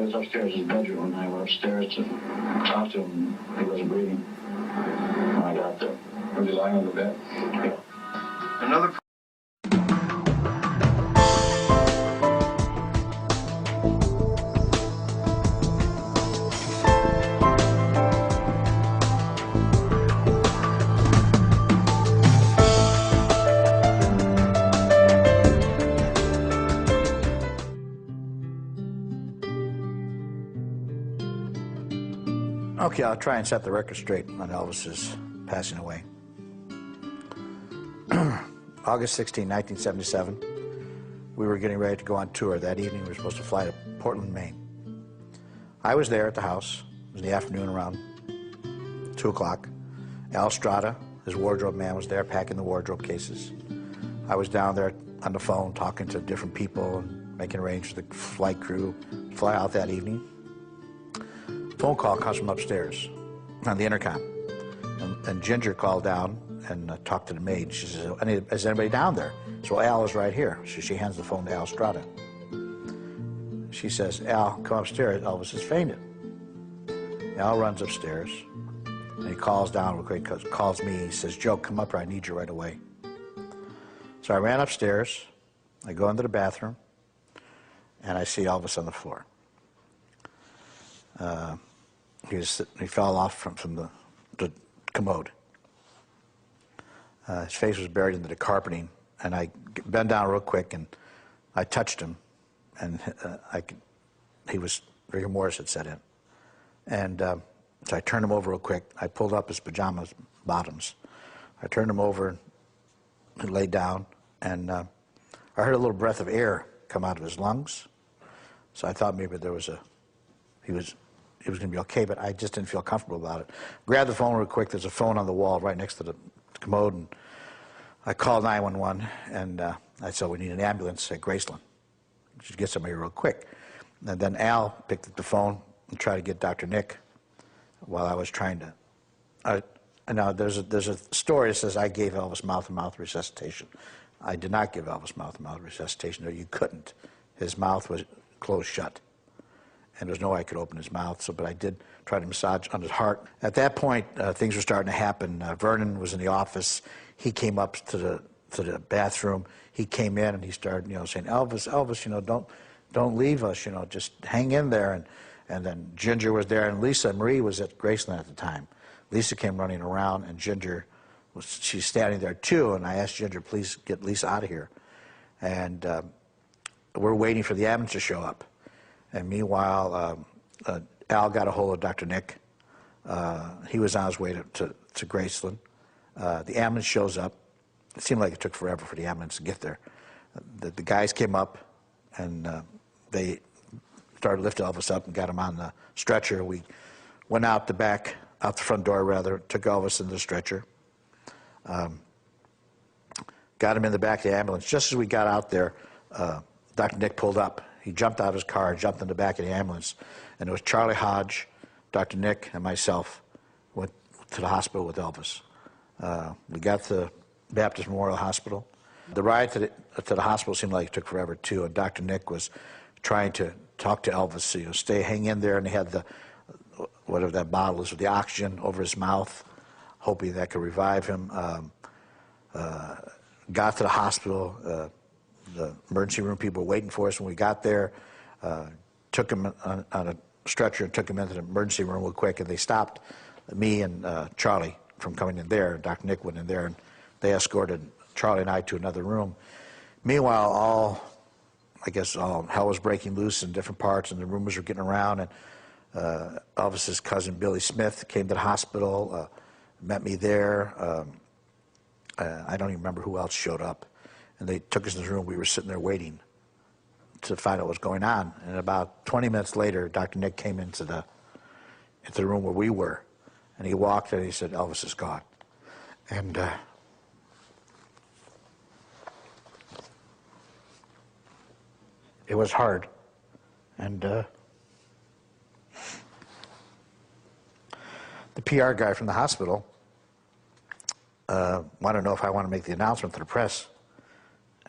was upstairs in his bedroom, and I went upstairs to talk to him. He wasn't breathing when I got there. Was he lying on the bed? Yeah. Another. Okay, I'll try and set the record straight on Elvis's passing away. August 16, 1977, we were getting ready to go on tour. That evening, we were supposed to fly to Portland, Maine. I was there at the house. It was in the afternoon around 2 o'clock. Al Strada, his wardrobe man, was there packing the wardrobe cases. I was down there on the phone talking to different people and making arrangements for the flight crew to fly out that evening. Phone call comes from upstairs on the intercom, and Ginger called down and talked to the maid. She says, "Is anybody down there?" So Al is right here. She hands the phone to Al Strada. She says, "Al, come upstairs. Elvis has fainted." Al runs upstairs, and he calls down real quick, calls me. He says, "Joe, come up here. I need you right away." So I ran upstairs. I go into the bathroom, and I see Elvis on the floor. He fell off from the commode. His face was buried into the carpeting, and I bent down real quick and I touched him, and rigor mortis had set in. And so I turned him over real quick. I pulled up his pajamas bottoms. I turned him over and laid down, and I heard a little breath of air come out of his lungs. So I thought maybe he was going to be okay, but I just didn't feel comfortable about it. Grabbed the phone real quick. There's a phone on the wall right next to the commode, and I called 911, and I said, "We need an ambulance at Graceland. You should get somebody real quick." And then Al picked up the phone and tried to get Dr. Nick while I was trying to. Now, there's a story that says I gave Elvis mouth-to-mouth resuscitation. I did not give Elvis mouth-to-mouth resuscitation. No, you couldn't. His mouth was closed shut, and there was no way I could open his mouth. But I did try to massage on his heart. At that point, things were starting to happen. Vernon was in the office. He came up to the bathroom. He came in and he started, saying, "Elvis, don't leave us. Just hang in there." And then Ginger was there, and Lisa Marie was at Graceland at the time. Lisa came running around, and Ginger she's standing there too. And I asked Ginger, "Please get Lisa out of here." And we're waiting for the ambulance to show up. And meanwhile, Al got a hold of Dr. Nick. He was on his way to Graceland. The ambulance shows up. It seemed like it took forever for the ambulance to get there. The guys came up, and they started lifting Elvis up and got him on the stretcher. We went out the front door rather, took Elvis in the stretcher. Got him in the back of the ambulance. Just as we got out there, Dr. Nick pulled up. He jumped out of his car, jumped in the back of the ambulance, and it was Charlie Hodge, Dr. Nick, and myself went to the hospital with Elvis. We got to Baptist Memorial Hospital. The ride to the hospital seemed like it took forever too, and Dr. Nick was trying to talk to Elvis, hang in there, and they had whatever that bottle is with the oxygen over his mouth, hoping that could revive him. Got to the hospital. The emergency room people were waiting for us when we got there. Took him on a stretcher and took him into the emergency room real quick, and they stopped me and Charlie from coming in there. Dr. Nick went in there, and they escorted Charlie and I to another room. Meanwhile, all hell was breaking loose in different parts, and the rumors were getting around. And Elvis's cousin Billy Smith came to the hospital, met me there. I don't even remember who else showed up. And they took us in the room. We were sitting there waiting to find out what was going on. And about 20 minutes later, Dr. Nick came into the room where we were. And he walked in and he said, "Elvis is gone." And it was hard. And the PR guy from the hospital wanted to know if I want to make the announcement to the press.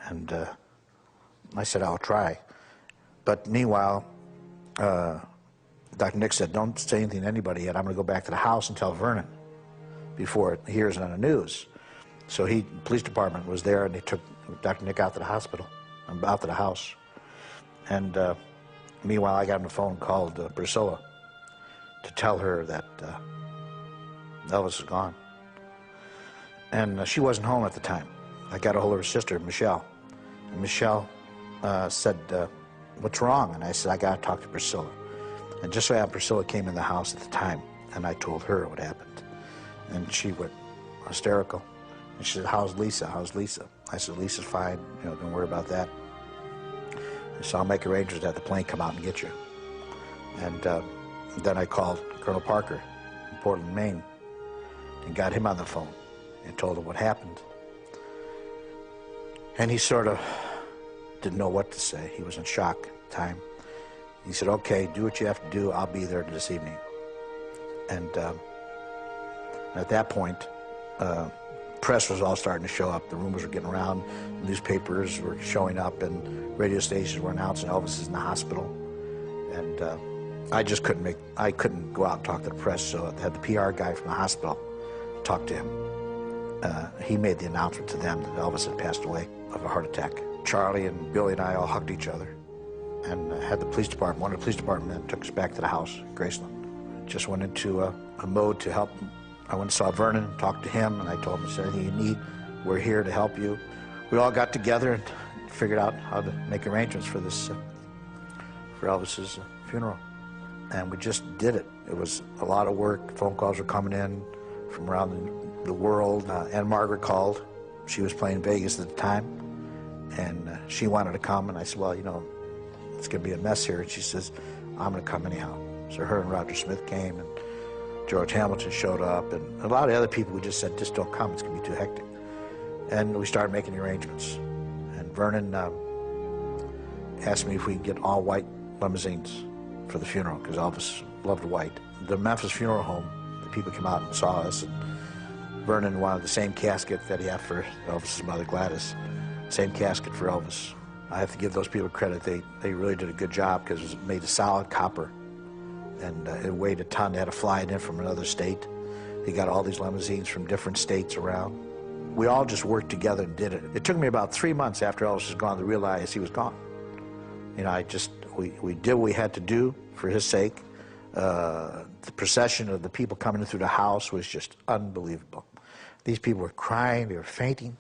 And I said, "I'll try." But meanwhile, Dr. Nick said, don't say anything to anybody yet. I'm going to go back to the house and tell Vernon before it hears it on the news. So the police department was there, and they took Dr. Nick out to the hospital, out to the house. And meanwhile, I got on the phone and called Priscilla to tell her that Elvis is gone. And she wasn't home at the time. I got a hold of her sister, Michelle. And Michelle said, what's wrong? And I said, I got to talk to Priscilla. And just so happened, Priscilla came in the house at the time, and I told her what happened. And she went hysterical. And she said, how's Lisa? How's Lisa? I said, Lisa's fine. You know, don't worry about that. And so I'll make arrangements to have the plane come out and get you. And then I called Colonel Parker in Portland, Maine, and got him on the phone and told him what happened. And he sort of didn't know what to say. He was in shock at the time. He said, okay, do what you have to do. I'll be there this evening. And at that point, press was all starting to show up. The rumors were getting around. Newspapers were showing up, and radio stations were announcing Elvis is in the hospital. And I just couldn't go out and talk to the press, so I had the PR guy from the hospital talk to him. He made the announcement to them that Elvis had passed away of a heart attack. Charlie and Billy and I all hugged each other, and had the police department, one of the police department men took us back to the house, Graceland. Just went into a mode to help. I went and saw Vernon, talked to him, and I told him, anything you need, we're here to help you. We all got together and figured out how to make arrangements for this, for Elvis's funeral. And we just did it. It was a lot of work. Phone calls were coming in from around the world. Ann Margaret called. She was playing Vegas at the time, and she wanted to come, and I said, well, you know, it's going to be a mess here. And she says, I'm going to come anyhow. So her and Roger Smith came, and George Hamilton showed up, and a lot of other people. We just said, just don't come, it's going to be too hectic. And we started making the arrangements. And Vernon asked me if we could get all white limousines for the funeral, because Elvis loved white. The Memphis Funeral Home, the people came out and saw us, and Vernon wanted the same casket that he had for Elvis's mother, Gladys. Same casket for Elvis. I have to give those people credit. They really did a good job, because it was made of solid copper, and it weighed a ton. They had to fly it in from another state. They got all these limousines from different states around. We all just worked together and did it. It took me about 3 months after Elvis was gone to realize he was gone. You know, we did what we had to do for his sake. The procession of the people coming in through the house was just unbelievable. These people were crying, they were fainting.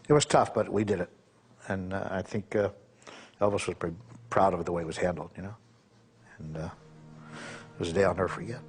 It was tough, but we did it. And I think Elvis was pretty proud of the way it was handled, you know. And it was a day I'll never forget.